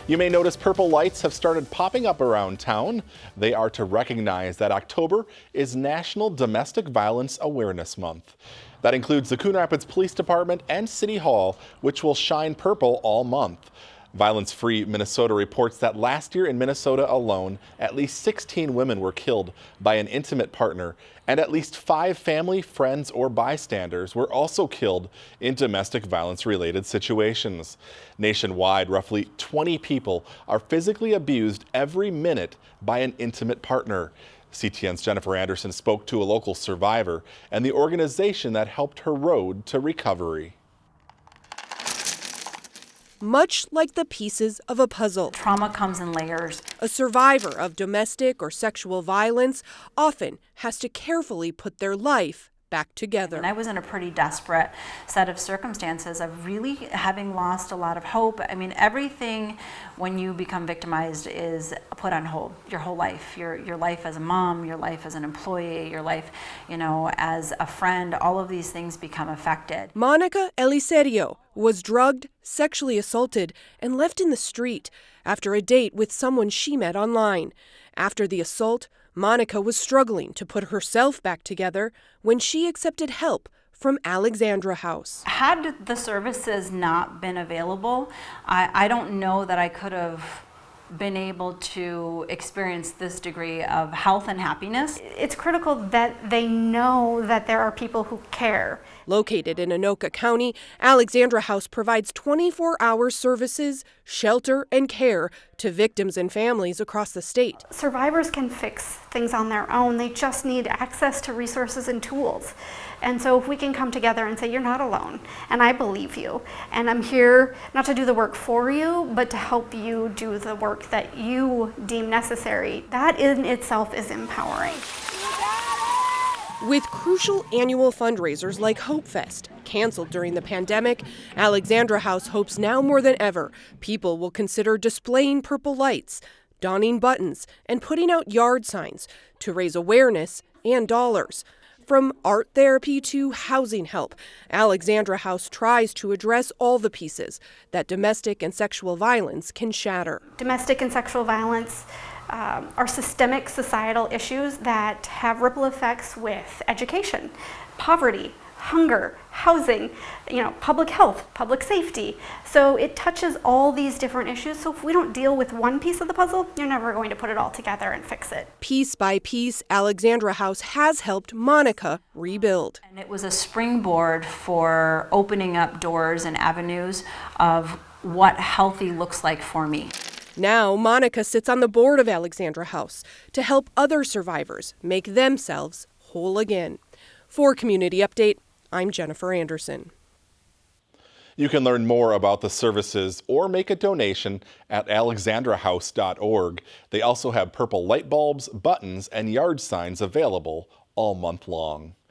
You may notice purple lights have started popping up around town. They are to recognize that October is National Domestic Violence Awareness Month. That includes the Coon Rapids Police Department and City Hall, which will shine purple all month. Violence Free Minnesota reports that last year in Minnesota alone, at least 16 women were killed by an intimate partner, and at least 5 family, friends, or bystanders were also killed in domestic violence-related situations. Nationwide, roughly 20 people are physically abused every minute by an intimate partner. CTN's Jennifer Anderson spoke to a local survivor and the organization that helped her road to recovery. Much like the pieces of a puzzle. Trauma comes in layers. A survivor of domestic or sexual violence often has to carefully put their life back together. And I was in a pretty desperate set of circumstances of really having lost a lot of hope. I mean, everything when you become victimized is put on hold. Your whole life, your life as a mom, your life as an employee, your life, as a friend, all of these things become affected. Monica Elicerio was drugged, sexually assaulted, and left in the street after a date with someone she met online. After the assault, Monica was struggling to put herself back together when she accepted help from Alexandra House. Had the services not been available, I don't know that I could have been able to experience this degree of health and happiness. It's critical that they know that there are people who care. Located in Anoka County, Alexandra House provides 24-hour services, shelter, and care to victims and families across the state. Survivors can fix things on their own. They just need access to resources and tools. And so if we can come together and say, you're not alone, and I believe you, and I'm here not to do the work for you, but to help you do the work that you deem necessary, that in itself is empowering. With crucial annual fundraisers like Hope Fest canceled during the pandemic, Alexandra House hopes now more than ever people will consider displaying purple lights, donning buttons, and putting out yard signs to raise awareness and dollars. From art therapy to housing help, Alexandra House tries to address all the pieces that domestic and sexual violence can shatter. Domestic and sexual violence are systemic societal issues that have ripple effects with education, poverty, hunger, housing, public health, public safety. So it touches all these different issues. So if we don't deal with one piece of the puzzle, you're never going to put it all together and fix it. Piece by piece, Alexandra House has helped Monica rebuild. And it was a springboard for opening up doors and avenues of what healthy looks like for me. Now, Monica sits on the board of Alexandra House to help other survivors make themselves whole again. For Community Update, I'm Jennifer Anderson. You can learn more about the services or make a donation at alexandrahouse.org. They also have purple light bulbs, buttons, and yard signs available all month long.